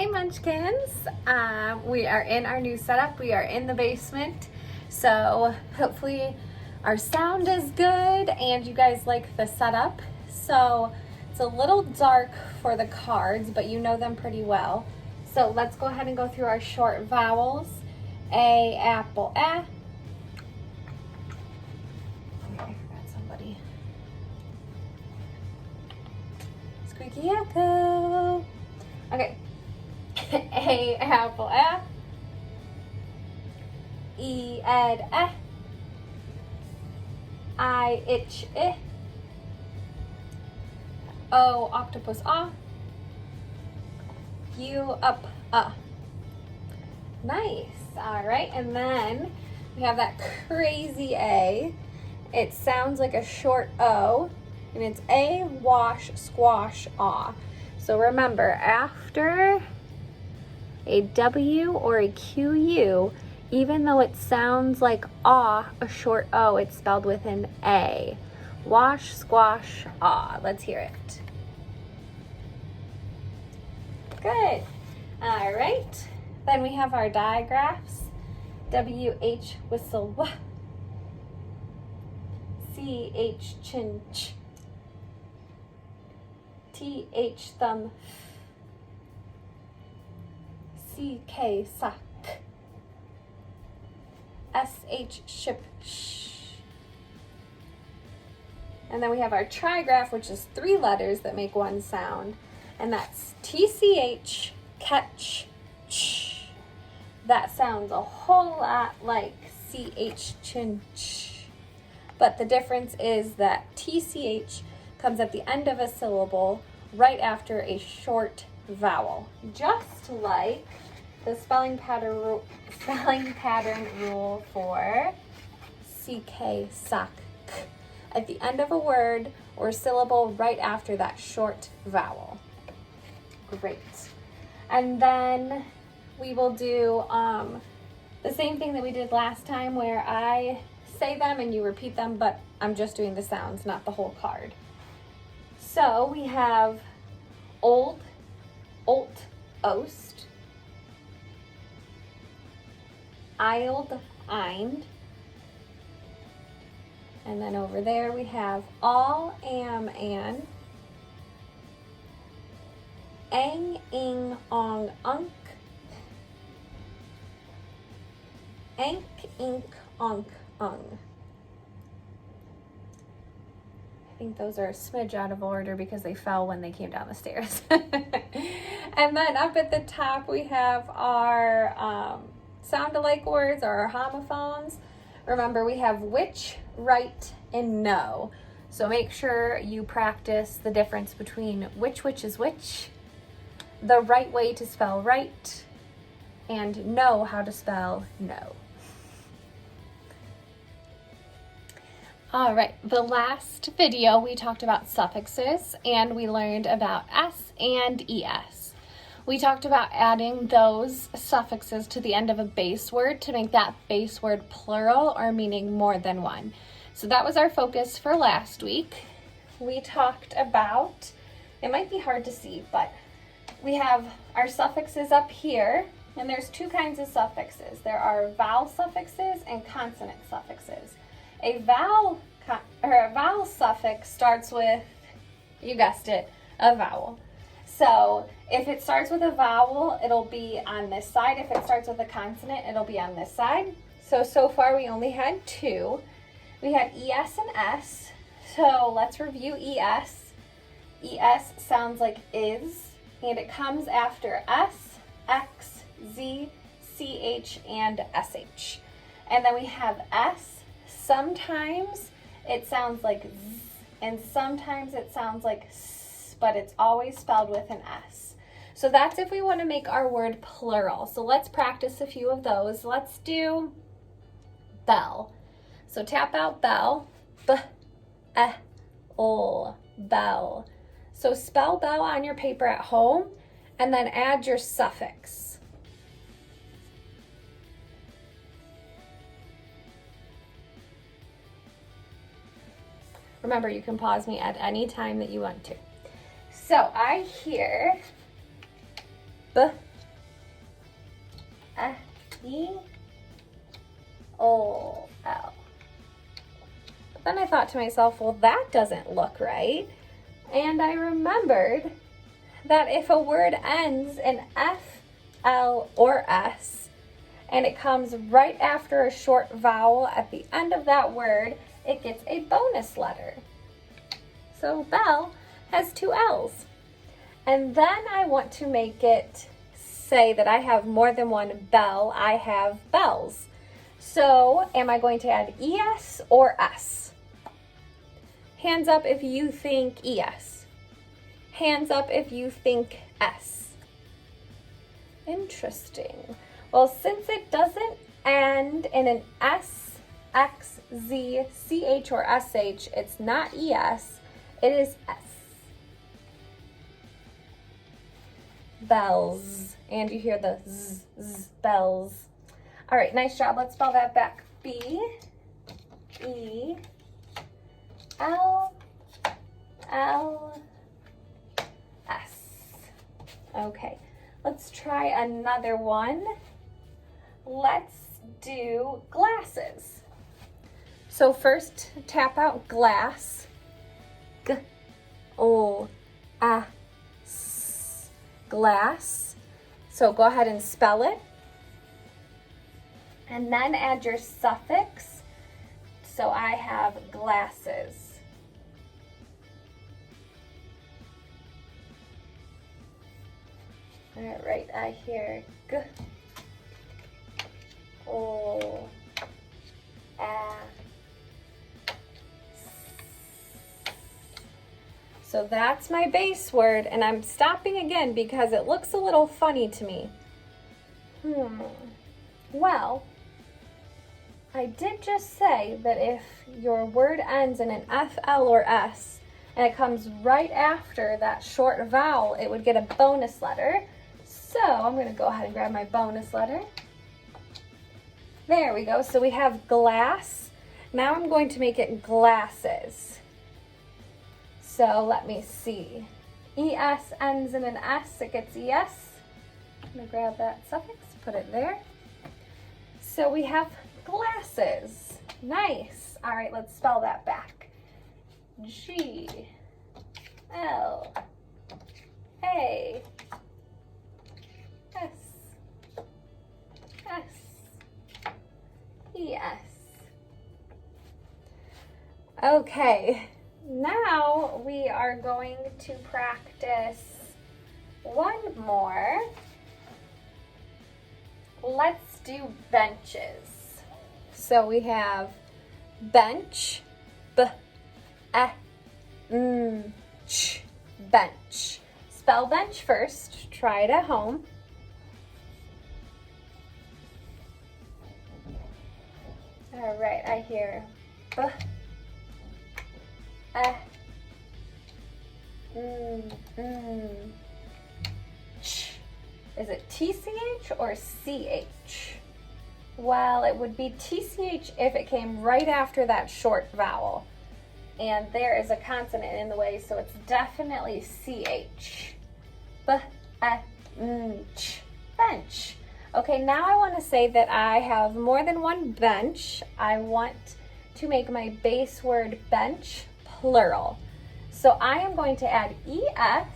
Hey Munchkins, we are in our new setup. We are in the basement, so hopefully our sound is good and you guys like the setup. So it's a little dark for the cards, but you know them pretty well. So let's go ahead and go through our short vowels. A, apple, a. Okay, I forgot somebody. Squeaky echo. Okay. A, apple, a. E, ed, eh. I, itch, eh. O, octopus, ah. U, up, Nice. All right, and then we have that crazy A. It sounds like a short O, and it's A, wash, squash, ah. So remember, after a W or a QU, even though it sounds like ah, a short O, it's spelled with an A. Wash, squash, ah. Let's hear it. Good. All right. Then we have our digraphs. WH, whistle, wah. CH, chin, ch. TH, thumb, CK, sock. SH, ship, sh. And then we have our trigraph, which is 3 letters that make one sound. And that's TCH, catch, ch. That sounds a whole lot like CH, chin, ch. But the difference is that TCH comes at the end of a syllable right after a short vowel. Just like the spelling pattern rule for CK, sock, at the end of a word or syllable right after that short vowel. Great. And then we will do the same thing that we did last time where I say them and you repeat them, but I'm just doing the sounds, not the whole card. So we have old, olt, ost, eild, eind, and then over there we have all, am, an, ang, ing, ong, unk, ank, ink, onk, ung. I think those are a smidge out of order because they fell when they came down the stairs. And then up at the top we have our sound-alike words, or our homophones. Remember, we have which, right, and no. So make sure you practice the difference between which is which, the right way to spell right, and know how to spell no. All right, the last video we talked about suffixes and we learned about S and ES. We talked about adding those suffixes to the end of a base word to make that base word plural or meaning more than one. So that was our focus for last week. We talked about, it might be hard to see, but we have our suffixes up here, and there's 2 kinds of suffixes. There are vowel suffixes and consonant suffixes. A vowel suffix starts with, you guessed it, a vowel. So if it starts with a vowel, it'll be on this side. If it starts with a consonant, it'll be on this side. So far we only had 2. We had ES and S. So let's review ES. ES sounds like is, and it comes after S, X, Z, CH, and SH. And then we have S. Sometimes it sounds like Z, and sometimes it sounds like S, but it's always spelled with an S. So that's if we want to make our word plural. So let's practice a few of those. Let's do bell. So tap out bell, b-e-l, bell. So spell bell on your paper at home and then add your suffix. Remember, you can pause me at any time that you want to. So I hear F-E-O-L. But then I thought to myself, well, that doesn't look right. And I remembered that if a word ends in F, L, or S, and it comes right after a short vowel at the end of that word, it gets a bonus letter. So bell has 2 L's. And then I want to make it say that I have more than one bell. I have bells. So am I going to add ES or S? Hands up if you think ES. Hands up if you think S. Interesting. Well, since it doesn't end in an S, X, Z, CH, or SH, it's not ES, it is S. Bells. And you hear the Z, Z, bells. All right, nice job. Let's spell that back. B-E-L-L-S. Okay, let's try another one. Let's do glasses. So first, tap out glass. G-O-A-S. Glass. So go ahead and spell it. And then add your suffix. So I have glasses. All right, I hear G. O. A. So that's my base word, and I'm stopping again because it looks a little funny to me. Well, I did just say that if your word ends in an F, L, or S, and it comes right after that short vowel, it would get a bonus letter. So I'm going to go ahead and grab my bonus letter. There we go. So we have glass. Now I'm going to make it glasses. So let me see. ES ends in an S, it gets ES. I'm going to grab that suffix, put it there. So we have glasses. Nice. All right, let's spell that back. G-L-A-S-S-E-S. Okay, now we are going to practice one more. Let's do benches. So we have bench, B-E-N-C-H, bench. Spell bench first. Try it at home. All right, I hear B-E-N-C-H. Is it TCH or CH? Well, it would be TCH if it came right after that short vowel. And there is a consonant in the way, so it's definitely CH. B-E-N-C-H. Bench. Okay, now I want to say that I have more than one bench. I want to make my base word bench plural. So I am going to add ES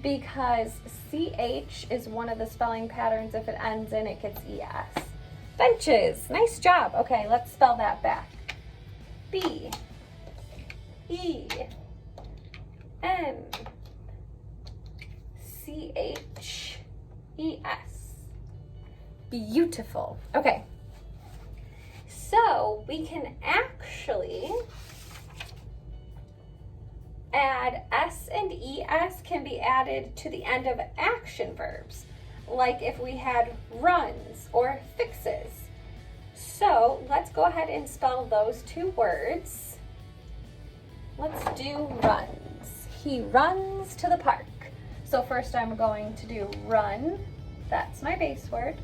because CH is one of the spelling patterns. If it ends in, it gets ES. Benches. Nice job. Okay, let's spell that back. B-E-N-C-H-E-S. Beautiful. Okay. So we can actually add S and ES can be added to the end of action verbs, like if we had runs or fixes. So let's go ahead and spell those two words. Let's do runs. He runs to the park. So first I'm going to do run. That's my base word.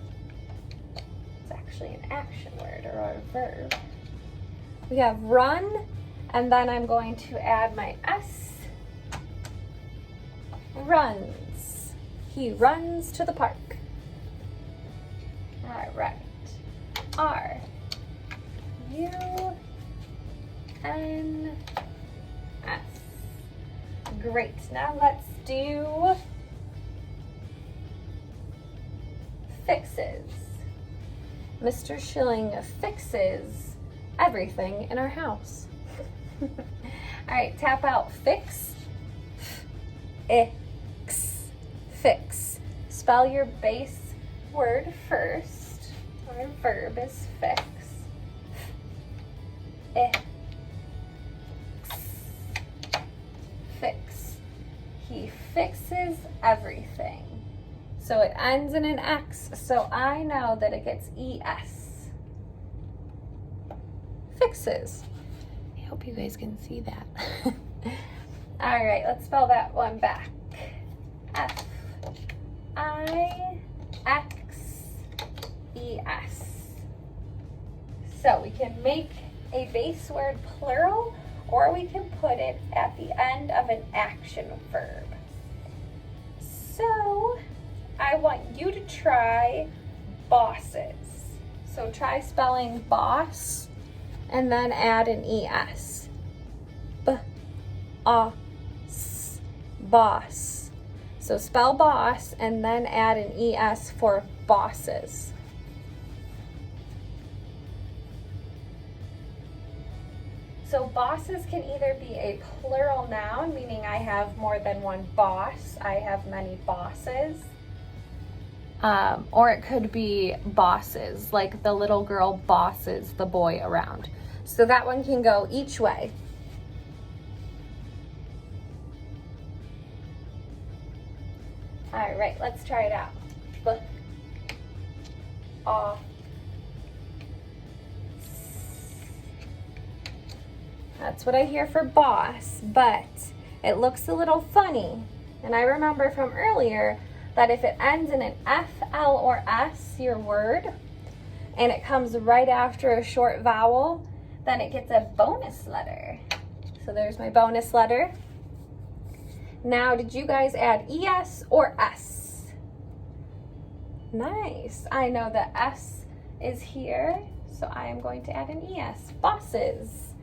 It's actually an action word or a verb. We have run, and then I'm going to add my S. Runs. He runs to the park. right. R U N S. Great. Now let's do fixes. Mr. Schilling fixes everything in our house. All right, tap out fix. Fix. Spell your base word first. Our verb is fix. Fix. He fixes everything. So it ends in an X, so I know that it gets ES. Fixes. I hope you guys can see that. All right, let's spell that one back. F-I-X-E-S. So we can make a base word plural, or we can put it at the end of an action verb. So I want you to try bosses. So try spelling boss and then add an ES. B-A-S, boss. So spell boss and then add an ES for bosses. So bosses can either be a plural noun, meaning I have more than one boss, I have many bosses. Or it could be bosses, like the little girl bosses the boy around. So that one can go each way. All right, let's try it out. That's what I hear for boss, but it looks a little funny. And I remember from earlier that if it ends in an F, L, or S, your word, and it comes right after a short vowel, then it gets a bonus letter. So there's my bonus letter. Now, did you guys add ES or S? Nice. I know that S is here, so I am going to add an ES. Bosses.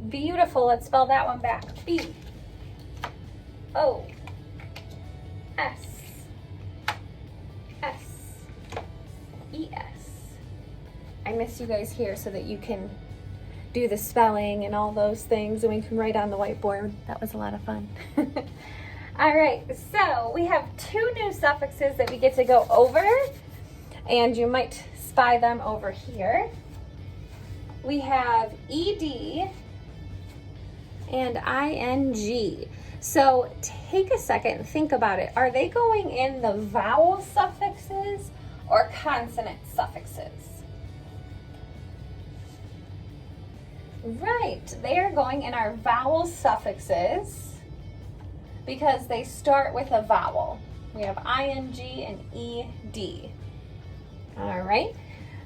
Beautiful. Let's spell that one back. B-O-S-S-E-S. I miss you guys here so that you can do the spelling and all those things, and we can write on the whiteboard. That was a lot of fun. All right, so we have 2 new suffixes that we get to go over, and you might spy them over here. We have ED and ING. So take a second and think about it. Are they going in the vowel suffixes or consonant suffixes? Right, they are going in our vowel suffixes because they start with a vowel. We have ING and ED. All right,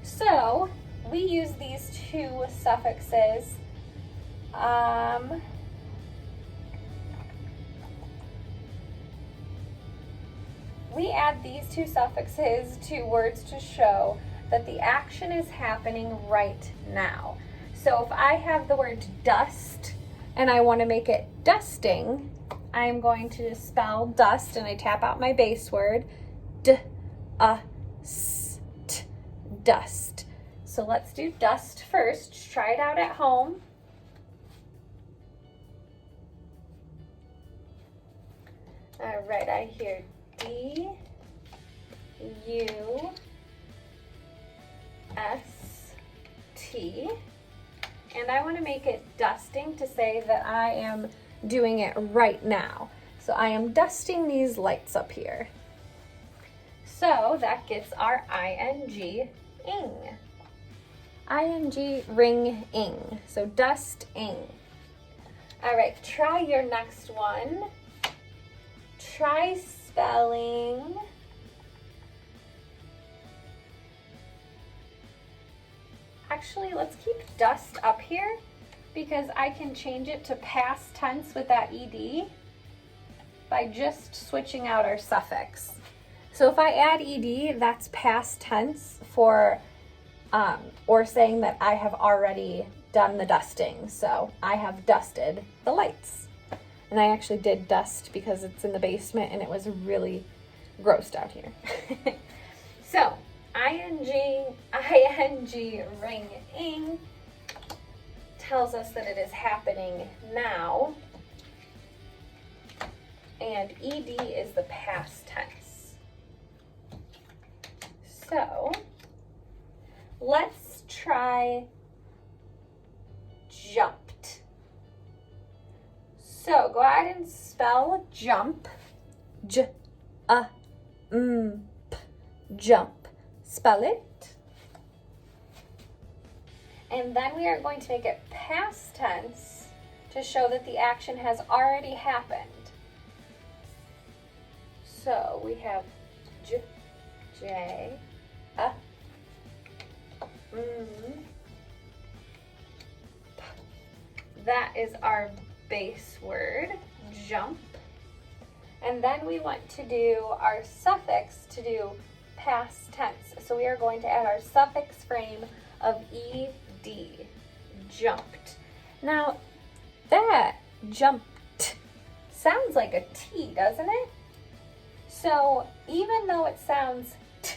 so we use these 2 suffixes. We add these 2 suffixes to words to show that the action is happening right now. So if I have the word dust and I want to make it dusting, I'm going to spell dust and I tap out my base word, D-U-S-T, dust. So let's do dust first. Try it out at home. All right, I hear D-U-S-T. And I want to make it dusting to say that I am doing it right now. So I am dusting these lights up here. So that gets our ING, ing. ING, ring, ing. So dusting. All right, try your next one. Try spelling actually, let's keep dust up here because I can change it to past tense with that ED by just switching out our suffix. So So if I add ed, that's past tense for, or saying that I have already done the dusting. So I have dusted the lights. And I actually did dust because it's in the basement and it was really grossed out here. So ing ringing tells us that it is happening now. And ed is the past tense. So let's try jumped. So go ahead and spell jump. Jump. Spell it. And then we are going to make it past tense to show that the action has already happened. So we have that is our base word, jump. And then we want to do our suffix to do past tense. So we are going to add our suffix frame of ed, jumped. Now that jumped sounds like a T, doesn't it? So even though it sounds t,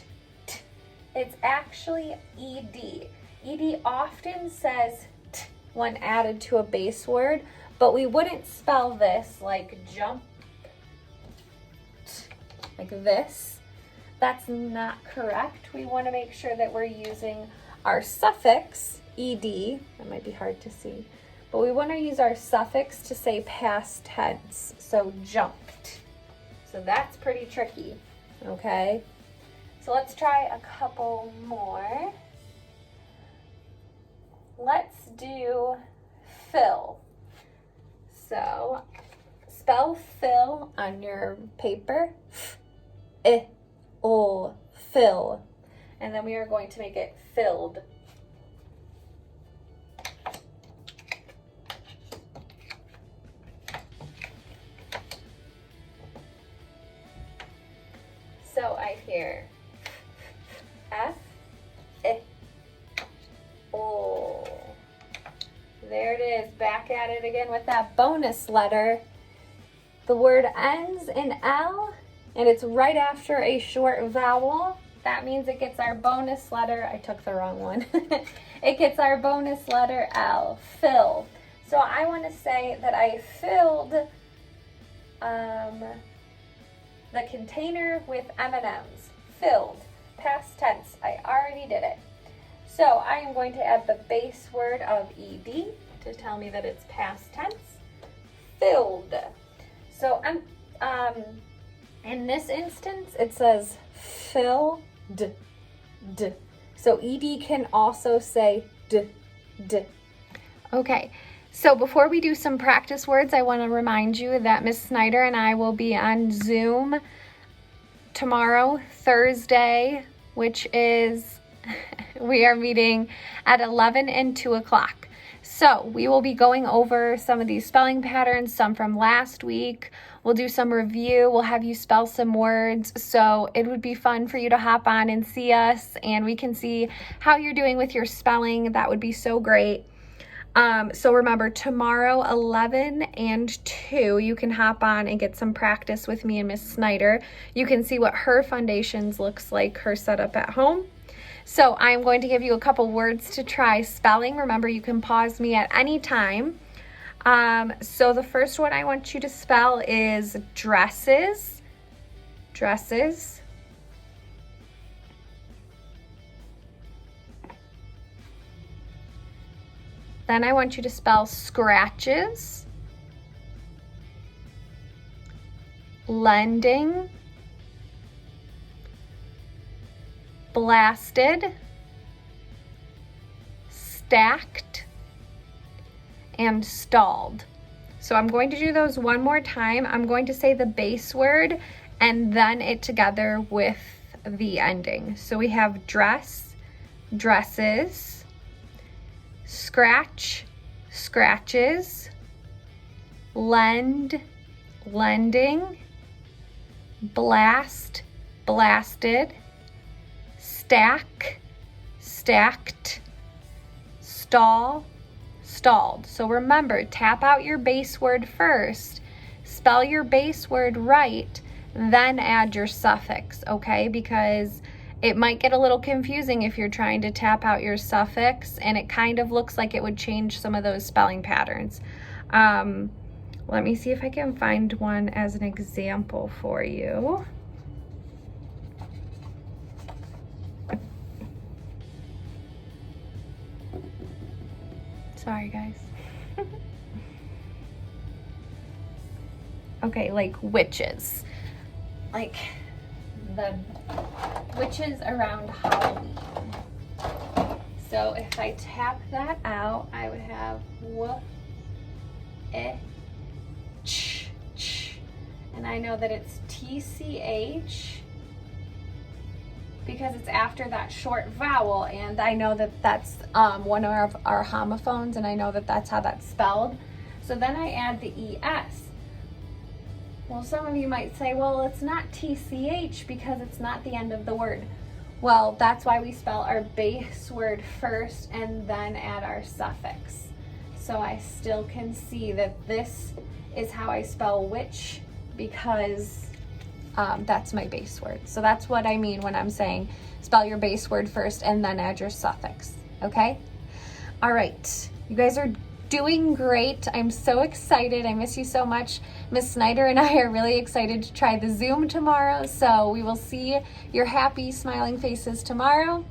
it's actually ed. Ed often says t when added to a base word, but we wouldn't spell this like jump, like this. That's not correct. We want to make sure that we're using our suffix, ed, that might be hard to see, but we want to use our suffix to say past tense, so jumped. So that's pretty tricky, okay? So let's try a couple more. Let's do fill. So spell fill on your paper, fill. And then we are going to make it filled. So I hear F, I, O. There it is, back at it again with that bonus letter. The word ends in L and it's right after a short vowel. That means it gets our bonus letter. I took the wrong one. It gets our bonus letter L, fill. So I want to say that I filled the container with M&Ms. Filled, past tense. I already did it. So I am going to add the base word of ed to tell me that it's past tense. Filled. So I'm in this instance it says filled. So ed can also say d. Okay. So before we do some practice words, I want to remind you that Miss Snyder and I will be on Zoom tomorrow, Thursday, which is, we are meeting at 11 and 2 o'clock. So we will be going over some of these spelling patterns, some from last week. We'll do some review. We'll have you spell some words. So it would be fun for you to hop on and see us, and we can see how you're doing with your spelling. That would be so great. So remember, tomorrow, 11 and 2, you can hop on and get some practice with me and Miss Snyder. You can see what her Fundations looks like, her setup at home. So I'm going to give you a couple words to try spelling. Remember, you can pause me at any time. So the first one I want you to spell is dresses. Dresses. Then I want you to spell scratches, lending, blasted, stacked, and stalled. So I'm going to do those one more time. I'm going to say the base word and then it together with the ending. So we have dress, dresses, scratch, scratches, lend, lending, blast, blasted, stack, stacked, stall, stalled. So remember, tap out your base word first, spell your base word right, then add your suffix, okay? Because it might get a little confusing if you're trying to tap out your suffix and it kind of looks like it would change some of those spelling patterns. Let me see if I can find one as an example for you. Sorry, guys. Okay, like witches. Like the witches around Halloween. So if I tap that out, I would have ch, ch. And I know that it's TCH because it's after that short vowel, and I know that that's one of our homophones, and I know that that's how that's spelled. So then I add the ES. Well, some of you might say, well, it's not TCH because it's not the end of the word. Well, that's why we spell our base word first and then add our suffix. So I still can see that this is how I spell witch because that's my base word. So that's what I mean when I'm saying spell your base word first and then add your suffix, okay? All right, you guys are doing great. I'm so excited. I miss you so much. Miss Snyder and I are really excited to try the Zoom tomorrow, so we will see your happy, smiling faces tomorrow.